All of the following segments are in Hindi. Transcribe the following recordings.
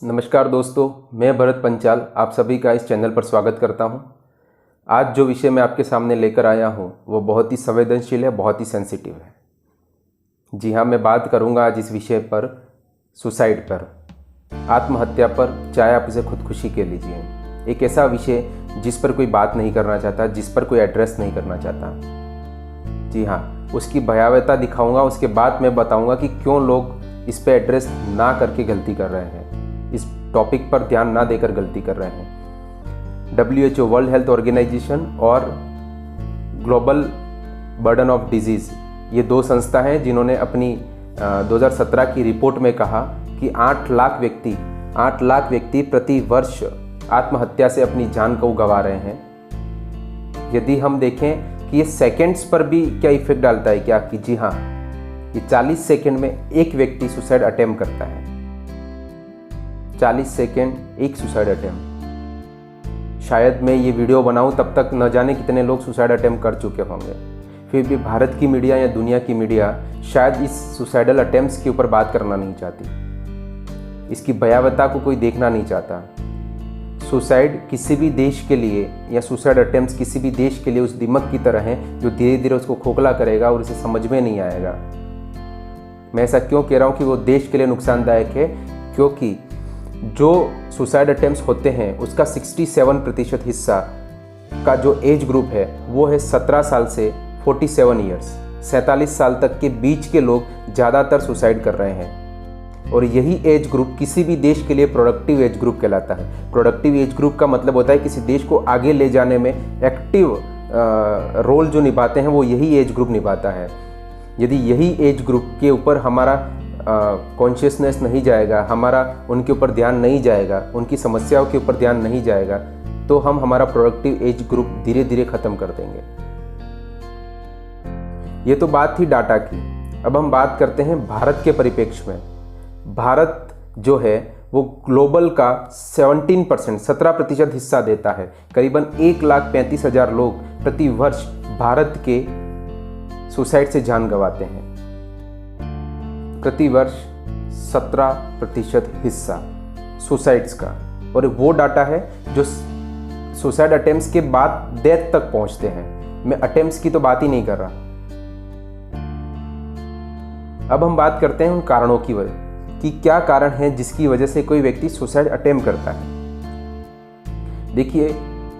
नमस्कार दोस्तों, मैं भरत पंचाल आप सभी का इस चैनल पर स्वागत करता हूं। आज जो विषय मैं आपके सामने लेकर आया हूं वो बहुत ही संवेदनशील है, बहुत ही सेंसिटिव है। जी हाँ, मैं बात करूंगा आज इस विषय पर सुसाइड पर, आत्महत्या पर, चाहे आप इसे खुदकुशी कह लीजिए। एक ऐसा विषय जिस पर कोई बात नहीं करना चाहता, जिस पर कोई एड्रेस नहीं करना चाहता। जी हाँ, उसकी भयावहता दिखाऊंगा, उसके बाद मैं बताऊंगा कि क्यों लोग इस पर एड्रेस ना करके गलती कर रहे हैं, इस टॉपिक पर ध्यान ना देकर गलती कर रहे हैं। WHO वर्ल्ड हेल्थ ऑर्गेनाइजेशन और ग्लोबल बर्डन ऑफ डिजीज़, ये दो संस्था हैं जिन्होंने अपनी 2017 की रिपोर्ट में कहा कि 8 लाख व्यक्ति प्रति वर्ष आत्महत्या से अपनी जान को गंवा रहे हैं। यदि हम देखें कि ये सेकंड्स पर भी क्या इफेक्ट डालता है क्या, कि जी हाँ, ये 40 सेकंड में एक व्यक्ति सुसाइड अटेम्प्ट करता है। 40 सेकेंड एक सुसाइड अटेम्प्ट। शायद मैं ये वीडियो बनाऊं तब तक न जाने कितने लोग सुसाइड अटेम्प्ट कर चुके होंगे। फिर भी भारत की मीडिया या दुनिया की मीडिया शायद इस सुसाइडल अटेम्प्ट्स के ऊपर बात करना नहीं चाहती, इसकी भयावहता को कोई देखना नहीं चाहता। सुसाइड किसी भी देश के लिए या सुसाइड अटेम्प्ट्स किसी भी देश के लिए उस दिमक की तरह है जो धीरे धीरे उसको खोखला करेगा और उसे समझ में नहीं आएगा। मैं ऐसा क्यों कह रहा हूँ कि वो देश के लिए नुकसानदायक है, क्योंकि जो सुसाइड अटेम्प्ट्स होते हैं उसका 67% हिस्सा का जो एज ग्रुप है वो है 17 साल से 47 ईयर्स, 47 साल तक के बीच के लोग ज़्यादातर सुसाइड कर रहे हैं। और यही एज ग्रुप किसी भी देश के लिए प्रोडक्टिव एज ग्रुप कहलाता है। प्रोडक्टिव एज ग्रुप का मतलब होता है किसी देश को आगे ले जाने में एक्टिव रोल जो निभाते हैं वो यही एज ग्रुप निभाता है। यदि यही एज ग्रुप के ऊपर हमारा कॉन्शियसनेस नहीं जाएगा, हमारा उनके ऊपर ध्यान नहीं जाएगा, उनकी समस्याओं के ऊपर ध्यान नहीं जाएगा, तो हम हमारा प्रोडक्टिव एज ग्रुप धीरे धीरे ख़त्म कर देंगे। ये तो बात थी डाटा की। अब हम बात करते हैं भारत के परिप्रेक्ष्य में। भारत जो है वो ग्लोबल का 17% हिस्सा देता है। करीबन 1,35,000 लोग प्रति वर्ष भारत के सुसाइड से जान गंवाते हैं। प्रति वर्ष 17% हिस्सा सुसाइड्स का, और वो डाटा है जो सुसाइड अटेम्प्ट्स के बाद डेथ तक पहुंचते हैं। मैं अटेम्प्ट्स की तो बात ही नहीं कर रहा। अब हम बात करते हैं उन कारणों की वजह कि क्या कारण है जिसकी वजह से कोई व्यक्ति सुसाइड अटेम्प्ट करता है। देखिए,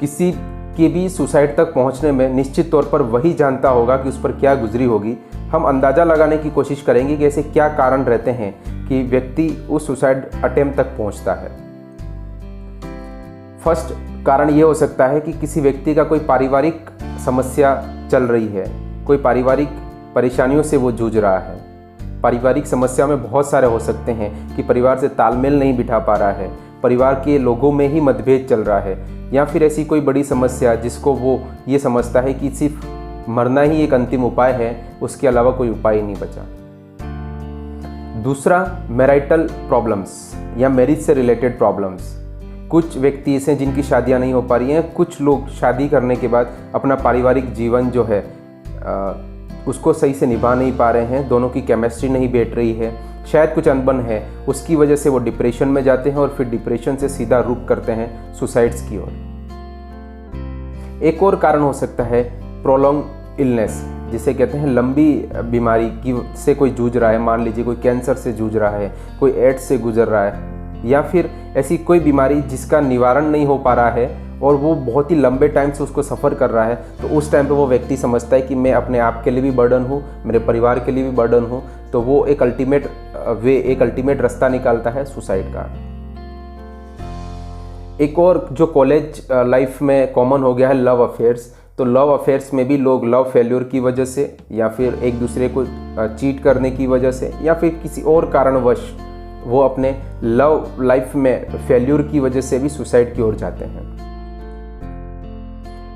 किसी के भी सुसाइड तक पहुंचने में निश्चित तौर पर वही जानता होगा कि उस पर क्या गुजरी होगी। हम अंदाज़ा लगाने की कोशिश करेंगे कि ऐसे क्या कारण रहते हैं कि व्यक्ति उस सुसाइड अटेम्प्ट तक पहुंचता है। फर्स्ट कारण ये हो सकता है कि किसी व्यक्ति का कोई पारिवारिक समस्या चल रही है, कोई पारिवारिक परेशानियों से वो जूझ रहा है। पारिवारिक समस्या में बहुत सारे हो सकते हैं कि परिवार से तालमेल नहीं बिठा पा रहा है, परिवार के लोगों में ही मतभेद चल रहा है, या फिर ऐसी कोई बड़ी समस्या जिसको वो ये समझता है कि सिर्फ मरना ही एक अंतिम उपाय है, उसके अलावा कोई उपाय नहीं बचा। दूसरा, मैरिटल प्रॉब्लम्स या मैरिज से रिलेटेड प्रॉब्लम्स। कुछ व्यक्ति ऐसे जिनकी शादियां नहीं हो पा रही हैं। कुछ लोग शादी करने के बाद अपना पारिवारिक जीवन जो है उसको सही से निभा नहीं पा रहे हैं, दोनों की केमिस्ट्री नहीं बैठ रही है, शायद कुछ अनबन है, उसकी वजह से वो डिप्रेशन में जाते हैं और फिर डिप्रेशन से सीधा रुख करते हैं सुसाइड्स की ओर। एक और कारण हो सकता है प्रोलॉन्ग इलनेस, जिसे कहते हैं लंबी बीमारी की से कोई जूझ रहा है। मान लीजिए कोई कैंसर से जूझ रहा है, कोई एड्स से गुजर रहा है, या फिर ऐसी कोई बीमारी जिसका निवारण नहीं हो पा रहा है और वो बहुत ही लंबे टाइम से उसको सफ़र कर रहा है। तो उस टाइम पे वो व्यक्ति समझता है कि मैं अपने आप के लिए भी बर्डन हूँ, मेरे परिवार के लिए भी बर्डन हूँ, तो वो एक अल्टीमेट रास्ता निकालता है सुसाइड का। एक और जो कॉलेज लाइफ में कॉमन हो गया है, लव अफेयर्स। तो लव अफेयर्स में भी लोग लव फेल्योर की वजह से, या फिर एक दूसरे को चीट करने की वजह से, या फिर किसी और कारणवश वो अपने लव लाइफ में फेल्योर की वजह से भी सुसाइड की ओर जाते हैं।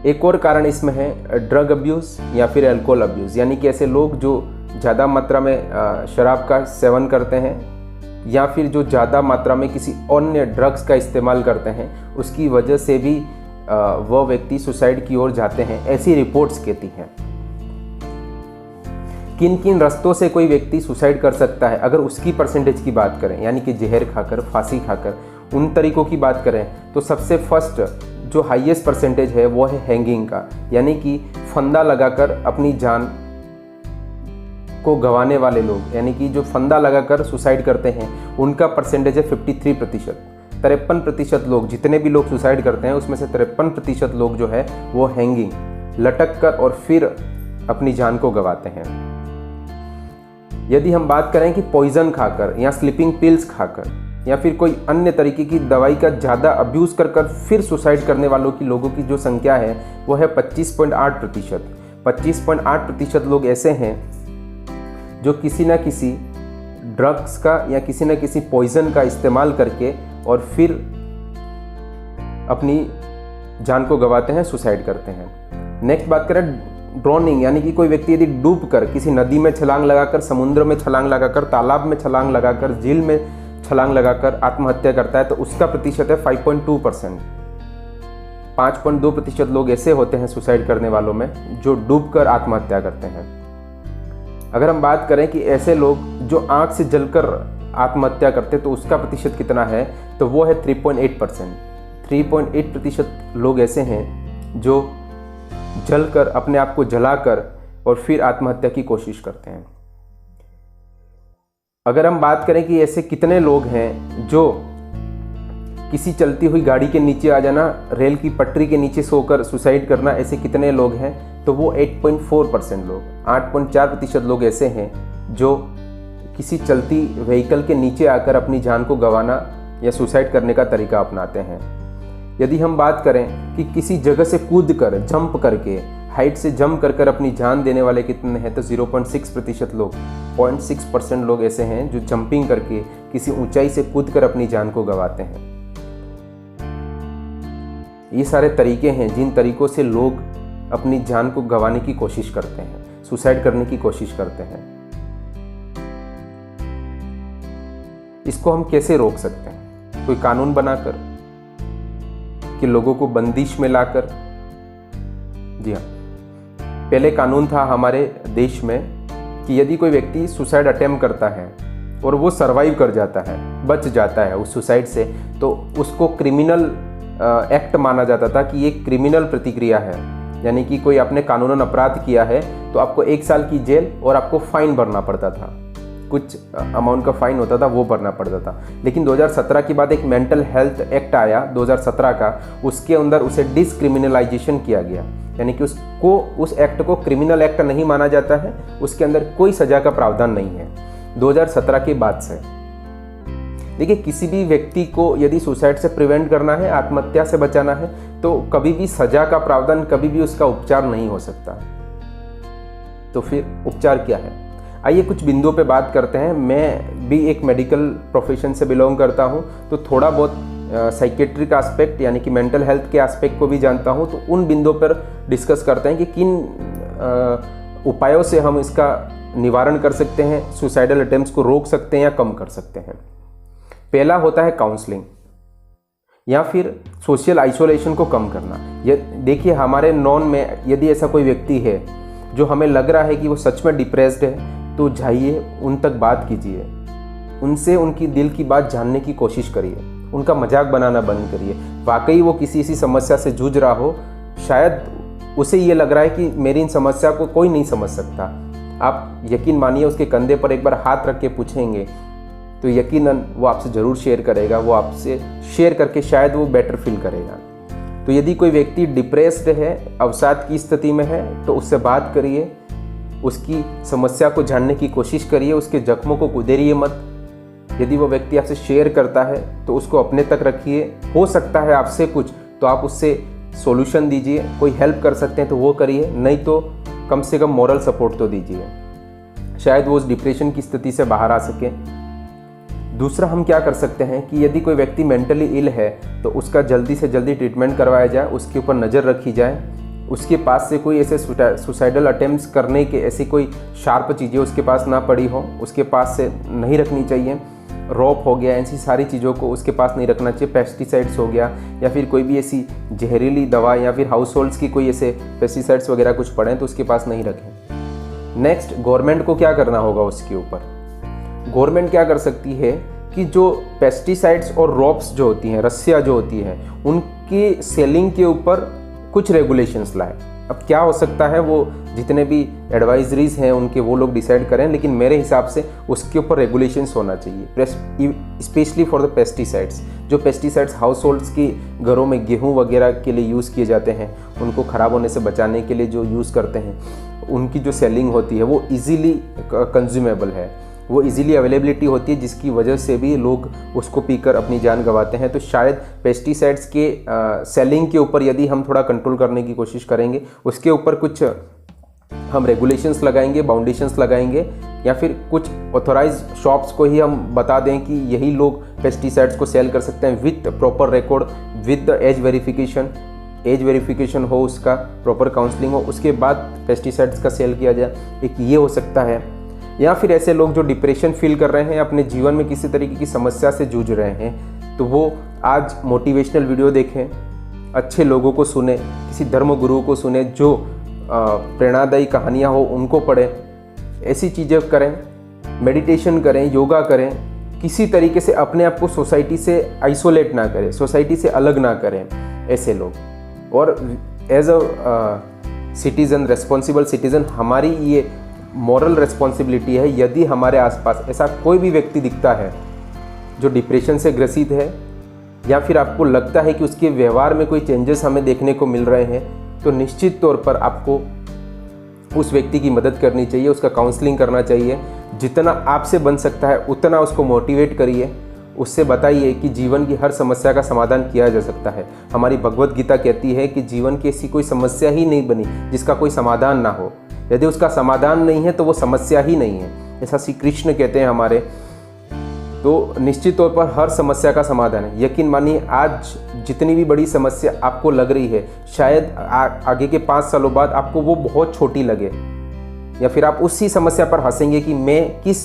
एक और कारण इसमें है ड्रग अब्यूज़ या फिर अल्कोहल अब्यूज़, यानी कि ऐसे लोग जो ज़्यादा मात्रा में शराब का सेवन करते हैं या फिर जो ज़्यादा मात्रा में किसी अन्य ड्रग्स का इस्तेमाल करते हैं, उसकी वजह से भी वह व्यक्ति सुसाइड की ओर जाते हैं, ऐसी रिपोर्ट्स कहती हैं। किन किन रास्तों से कोई व्यक्ति सुसाइड कर सकता है अगर उसकी परसेंटेज की बात करें, यानी कि जहर खाकर, फांसी खाकर, उन तरीकों की बात करें तो सबसे फर्स्ट जो हाईएस्ट परसेंटेज है वो है हैंगिंग का, यानी कि फंदा लगाकर अपनी जान को गंवाने वाले लोग, यानी कि जो फंदा लगाकर सुसाइड करते हैं उनका परसेंटेज है 53%। 53% लोग, जितने भी लोग सुसाइड करते हैं उसमें से 53% लोग जो है वो हैंगिंग, लटक कर और फिर अपनी जान को गंवाते हैं। यदि हम बात करें कि पॉइजन खाकर या स्लीपिंग पिल्स खाकर या फिर कोई अन्य तरीके की दवाई का ज़्यादा अब्यूज़ कर कर फिर सुसाइड करने वालों की लोगों की जो संख्या है वो है 25.8%। 25.8% लोग ऐसे हैं जो किसी न किसी ड्रग्स का या किसी न किसी पॉइजन का इस्तेमाल करके और फिर अपनी जान को गंवाते हैं, सुसाइड करते हैं। नेक्स्ट बात करें ड्रोनिंग, यानी कि कोई व्यक्ति यदि डूब कर किसी नदी में छलांग लगाकर, समुद्र में छलांग लगाकर, तालाब में छलांग लगाकर, झील में छलांग लगाकर आत्महत्या करता है तो उसका प्रतिशत है 5.2%। 5.2% लोग ऐसे होते हैं सुसाइड करने वालों में जो डूब कर आत्महत्या करते हैं। अगर हम बात करें कि ऐसे लोग जो आंख से जलकर आत्महत्या करते तो उसका प्रतिशत कितना है, तो वो है 3.8%। 3.8% लोग ऐसे हैं जो जलकर, अपने आप को जलाकर और फिर आत्महत्या की कोशिश करते हैं। अगर हम बात करें कि ऐसे कितने लोग हैं जो किसी चलती हुई गाड़ी के नीचे आ जाना, रेल की पटरी के नीचे सोकर सुसाइड करना, ऐसे कितने लोग हैं, तो वो 8.4% लोग, 8.4% लोग ऐसे हैं जो किसी चलती व्हीकल के नीचे आकर अपनी जान को गंवाना या सुसाइड करने का तरीका अपनाते हैं। यदि हम बात करें कि किसी जगह से कूद कर, जंप करके, हाइट से जंप कर कर अपनी जान देने वाले कितने हैं, तो 0.6% लोग, 0.6% लोग ऐसे हैं जो जंपिंग करके किसी ऊंचाई से कूद कर अपनी जान को गंवाते हैं। ये सारे तरीके हैं जिन तरीकों से लोग अपनी जान को गंवाने की कोशिश करते हैं, सुसाइड करने की कोशिश करते हैं। इसको हम कैसे रोक सकते हैं? कोई कानून बनाकर कि लोगों को बंदिश में लाकर? जी हाँ, पहले कानून था हमारे देश में कि यदि कोई व्यक्ति सुसाइड अटेम्प्ट करता है और वो सरवाइव कर जाता है, बच जाता है उस सुसाइड से, तो उसको क्रिमिनल एक्ट माना जाता था कि ये क्रिमिनल प्रतिक्रिया है, यानी कि कोई आपने कानूनन अपराध किया है तो आपको 1 साल की जेल और आपको फाइन भरना पड़ता था, कुछ अमाउंट का फाइन होता था वो भरना पड़ता था। लेकिन 2017 के बाद एक मेंटल हेल्थ एक्ट आया 2017 का, उसके अंदर उसे डिसक्रिमिनलाइजेशन किया गया, यानी कि उसको, उस एक्ट को क्रिमिनल एक्ट नहीं माना जाता है, उसके अंदर कोई सजा का प्रावधान नहीं है 2017 के बाद से। देखिए, किसी भी व्यक्ति को यदि सुसाइड से प्रिवेंट करना है, आत्महत्या से बचाना है, तो कभी भी सजा का प्रावधान, कभी भी उसका उपचार नहीं हो सकता। तो फिर उपचार क्या है? आइए कुछ बिंदुओं पे बात करते हैं। मैं भी एक मेडिकल प्रोफेशन से बिलोंग करता हूं, तो थोड़ा बहुत साइकेट्रिक एस्पेक्ट यानी कि मेंटल हेल्थ के एस्पेक्ट को भी जानता हूं, तो उन बिंदुओं पर डिस्कस करते हैं कि किन उपायों से हम इसका निवारण कर सकते हैं, सुसाइडल अटेम्प्ट्स को रोक सकते हैं या कम कर सकते हैं। पहला होता है काउंसलिंग या फिर सोशल आइसोलेशन को कम करना। ये देखिए, हमारे नॉन में यदि ऐसा कोई व्यक्ति है जो हमें लग रहा है कि वो सच में डिप्रेस्ड है, तो जाइए, उन तक बात कीजिए, उनसे उनकी दिल की बात जानने की कोशिश करिए, उनका मजाक बनाना बंद करिए। वाकई वो किसी ऐसी समस्या से जूझ रहा हो, शायद उसे ये लग रहा है कि मेरी इन समस्या को कोई नहीं समझ सकता। आप यकीन मानिए, उसके कंधे पर एक बार हाथ रख के पूछेंगे तो यकीनन वो आपसे ज़रूर शेयर करेगा, वो आपसे शेयर करके शायद वो बेटर फील करेगा। तो यदि कोई व्यक्ति डिप्रेस्ड है, अवसाद की स्थिति में है, तो उससे बात करिए, उसकी समस्या को जानने की कोशिश करिए, उसके जख्मों को कुदेरिए मत। यदि वो व्यक्ति आपसे शेयर करता है तो उसको अपने तक रखिए। हो सकता है आपसे कुछ, तो आप उससे सॉल्यूशन दीजिए, कोई हेल्प कर सकते हैं तो वो करिए, नहीं तो कम से कम मॉरल सपोर्ट तो दीजिए, शायद वो उस डिप्रेशन की स्थिति से बाहर आ सके। दूसरा हम क्या कर सकते हैं कि यदि कोई व्यक्ति मेंटली इल है तो उसका जल्दी से जल्दी ट्रीटमेंट करवाया जाए, उसके ऊपर नज़र रखी जाए, उसके पास से कोई ऐसे सुसाइडल अटेम्प्ट्स करने के ऐसी कोई शार्प चीज़ें उसके पास ना पड़ी हो, उसके पास से नहीं रखनी चाहिए। रोप हो गया, ऐसी सारी चीज़ों को उसके पास नहीं रखना चाहिए। पेस्टिसाइड्स हो गया या फिर कोई भी ऐसी जहरीली दवा या फिर हाउस होल्ड्स की कोई ऐसे पेस्टिसाइड्स वगैरह कुछ पड़े तो उसके पास नहीं रखें। नेक्स्ट, गवर्नमेंट को क्या करना होगा उसके ऊपर? गवर्नमेंट क्या कर सकती है कि जो पेस्टिसाइड्स और रॉप्स जो होती हैं, रस्सियाँ जो होती हैं, उनकी सेलिंग के ऊपर कुछ रेगुलेशंस लाए। अब क्या हो सकता है वो जितने भी एडवाइजरीज हैं उनके वो लोग डिसाइड करें, लेकिन मेरे हिसाब से उसके ऊपर रेगुलेशंस होना चाहिए, स्पेशली फॉर द पेस्टिसाइड्स। जो पेस्टिसाइड्स हाउस होल्ड्स की घरों में गेहूं वगैरह के लिए यूज़ किए जाते हैं, उनको ख़राब होने से बचाने के लिए जो यूज़ करते हैं, उनकी जो सेलिंग होती है वो ईज़िली कंज्यूमेबल है, वो इजीली अवेलेबिलिटी होती है, जिसकी वजह से भी लोग उसको पीकर अपनी जान गंवाते हैं। तो शायद पेस्टिसाइड्स के सेलिंग के ऊपर यदि हम थोड़ा कंट्रोल करने की कोशिश करेंगे, उसके ऊपर कुछ हम रेगुलेशंस लगाएंगे, बाउंडेशंस लगाएंगे, या फिर कुछ ऑथोराइज शॉप्स को ही हम बता दें कि यही लोग पेस्टिसाइड्स को सेल कर सकते हैं with proper record, with the age verification हो, उसका प्रॉपर काउंसलिंग हो, उसके बाद पेस्टिसाइड्स का सेल किया जाए। एक ये हो सकता है। या फिर ऐसे लोग जो डिप्रेशन फील कर रहे हैं, अपने जीवन में किसी तरीके की समस्या से जूझ रहे हैं, तो वो आज मोटिवेशनल वीडियो देखें, अच्छे लोगों को सुने, किसी धर्म गुरु को सुने, जो प्रेरणादायी कहानियाँ हो उनको पढ़ें, ऐसी चीज़ें करें, मेडिटेशन करें, योगा करें, किसी तरीके से अपने आप को सोसाइटी से आइसोलेट ना करें, सोसाइटी से अलग ना करें ऐसे लोग। और as a citizen, responsible citizen, हमारी ये मॉरल रेस्पॉन्सिबिलिटी है, यदि हमारे आसपास ऐसा कोई भी व्यक्ति दिखता है जो डिप्रेशन से ग्रसित है, या फिर आपको लगता है कि उसके व्यवहार में कोई चेंजेस हमें देखने को मिल रहे हैं, तो निश्चित तौर पर आपको उस व्यक्ति की मदद करनी चाहिए, उसका काउंसलिंग करना चाहिए। जितना आपसे बन सकता है उतना उसको मोटिवेट करिए, उससे बताइए कि जीवन की हर समस्या का समाधान किया जा सकता है। हमारी भगवत गीता कहती है कि जीवन की ऐसी कोई समस्या ही नहीं बनी जिसका कोई समाधान ना हो। यदि उसका समाधान नहीं है तो वो समस्या ही नहीं है, ऐसा श्री कृष्ण कहते हैं हमारे। तो निश्चित तौर पर हर समस्या का समाधान है। यकीन मानिए, आज जितनी भी बड़ी समस्या आपको लग रही है, शायद आगे के 5 सालों बाद आपको वो बहुत छोटी लगे, या फिर आप उसी समस्या पर हंसेंगे कि मैं किस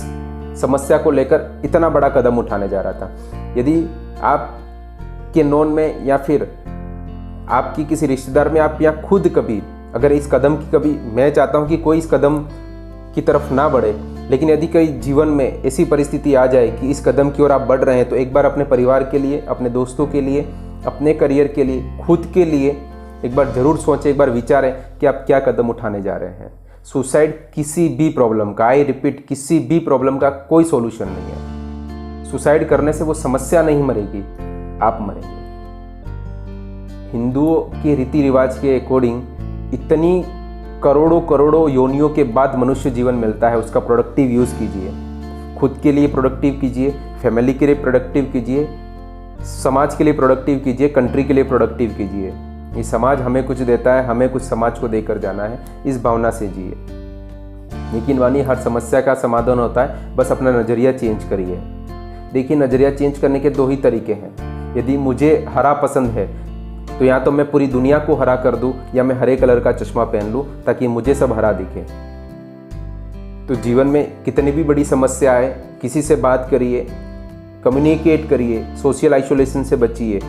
समस्या को लेकर इतना बड़ा कदम उठाने जा रहा था। यदि आपके नॉन में या फिर आपकी किसी रिश्तेदार में आप या खुद कभी अगर इस कदम की, कभी मैं चाहता हूँ कि कोई इस कदम की तरफ ना बढ़े, लेकिन यदि कहीं जीवन में ऐसी परिस्थिति आ जाए कि इस कदम की ओर आप बढ़ रहे हैं, तो एक बार अपने परिवार के लिए, अपने दोस्तों के लिए, अपने करियर के लिए, खुद के लिए एक बार ज़रूर सोचें, एक बार विचारें कि आप क्या कदम उठाने जा रहे हैं। सुसाइड किसी भी प्रॉब्लम का, आई रिपीट, किसी भी प्रॉब्लम का कोई सॉल्यूशन नहीं है। सुसाइड करने से वो समस्या नहीं मरेगी, आप मरेंगे। हिंदुओं के रीति रिवाज के अकॉर्डिंग इतनी करोड़ों योनियों के बाद मनुष्य जीवन मिलता है, उसका प्रोडक्टिव यूज़ कीजिए। खुद के लिए प्रोडक्टिव कीजिए, फैमिली के लिए प्रोडक्टिव कीजिए, समाज के लिए प्रोडक्टिव कीजिए, कंट्री के लिए प्रोडक्टिव कीजिए। ये समाज हमें कुछ देता है, हमें कुछ समाज को देकर जाना है, इस भावना से जिए। यकीन मानिए, हर समस्या का समाधान होता है, बस अपना नज़रिया चेंज करिए। देखिए, नज़रिया चेंज करने के 2 ही तरीके हैं। यदि मुझे हरा पसंद है तो या तो मैं पूरी दुनिया को हरा कर दूं, या मैं हरे कलर का चश्मा पहन लूं ताकि मुझे सब हरा दिखे। तो जीवन में कितनी भी बड़ी समस्या आए, किसी से बात करिए, कम्युनिकेट करिए, सोशल आइसोलेशन से बचिए,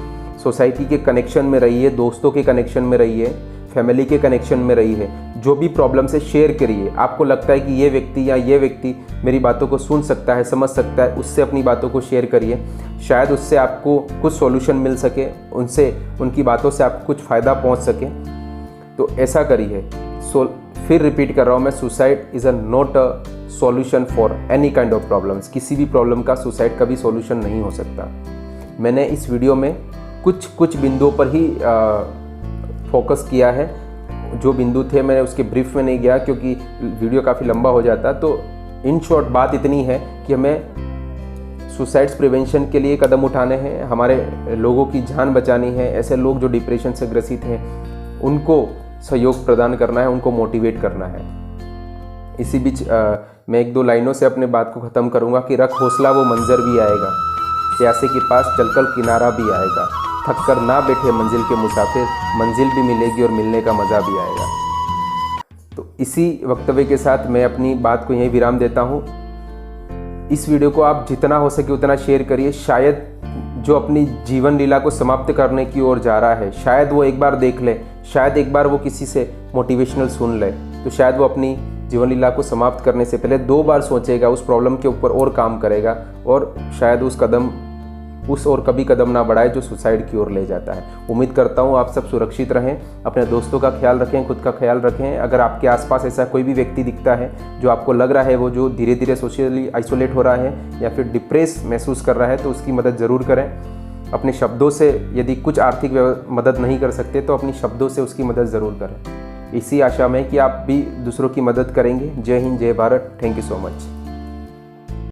सोसाइटी के कनेक्शन में रहिए, दोस्तों के कनेक्शन में रहिए, फैमिली के कनेक्शन में रहिए। जो भी प्रॉब्लम से शेयर करिए, आपको लगता है कि ये व्यक्ति या ये व्यक्ति मेरी बातों को सुन सकता है, समझ सकता है, उससे अपनी बातों को शेयर करिए। शायद उससे आपको कुछ सॉल्यूशन मिल सके, उनसे, उनकी बातों से आपको कुछ फ़ायदा पहुंच सके, तो ऐसा करिए। फिर रिपीट कर रहा हूँ मैं, suicide is not a solution for any kind of problems. किसी भी प्रॉब्लम का सुसाइड कभी सॉल्यूशन नहीं हो सकता। मैंने इस वीडियो में कुछ बिंदुओं पर ही फोकस किया है। जो बिंदु थे मैंने उसके ब्रीफ में नहीं गया, क्योंकि वीडियो काफ़ी लंबा हो जाता। तो इन शॉर्ट बात इतनी है कि हमें सुसाइड्स प्रिवेंशन के लिए कदम उठाने हैं, हमारे लोगों की जान बचानी है। ऐसे लोग जो डिप्रेशन से ग्रसित हैं उनको सहयोग प्रदान करना है, उनको मोटिवेट करना है। इसी बीच मैं 1-2 लाइनों से अपने बात को ख़त्म करूँगा कि रख हौसला, वो मंजर भी आएगा, प्यासे के पास चलकर किनारा भी आएगा, थक कर ना बैठे मंजिल के मुसाफिर, मंजिल भी मिलेगी और मिलने का मज़ा भी आएगा। तो इसी वक्तव्य के साथ मैं अपनी बात को यहीं विराम देता हूँ। इस वीडियो को आप जितना हो सके उतना शेयर करिए। शायद जो अपनी जीवन लीला को समाप्त करने की ओर जा रहा है, शायद वो एक बार देख ले, शायद एक बार वो किसी से मोटिवेशनल सुन ले, तो शायद वो अपनी जीवन लीला को समाप्त करने से पहले 2 बार सोचेगा, उस प्रॉब्लम के ऊपर और काम करेगा और शायद उस और कभी कदम ना बढ़ाए जो सुसाइड की ओर ले जाता है। उम्मीद करता हूँ आप सब सुरक्षित रहें, अपने दोस्तों का ख्याल रखें, खुद का ख्याल रखें। अगर आपके आसपास ऐसा कोई भी व्यक्ति दिखता है जो आपको लग रहा है वो जो धीरे धीरे सोशली आइसोलेट हो रहा है या फिर डिप्रेस महसूस कर रहा है, तो उसकी मदद ज़रूर करें। अपने शब्दों से, यदि कुछ आर्थिक मदद नहीं कर सकते तो अपनी शब्दों से उसकी मदद ज़रूर करें। इसी आशा में कि आप भी दूसरों की मदद करेंगे। जय हिंद, जय Bharat. Thank you so much.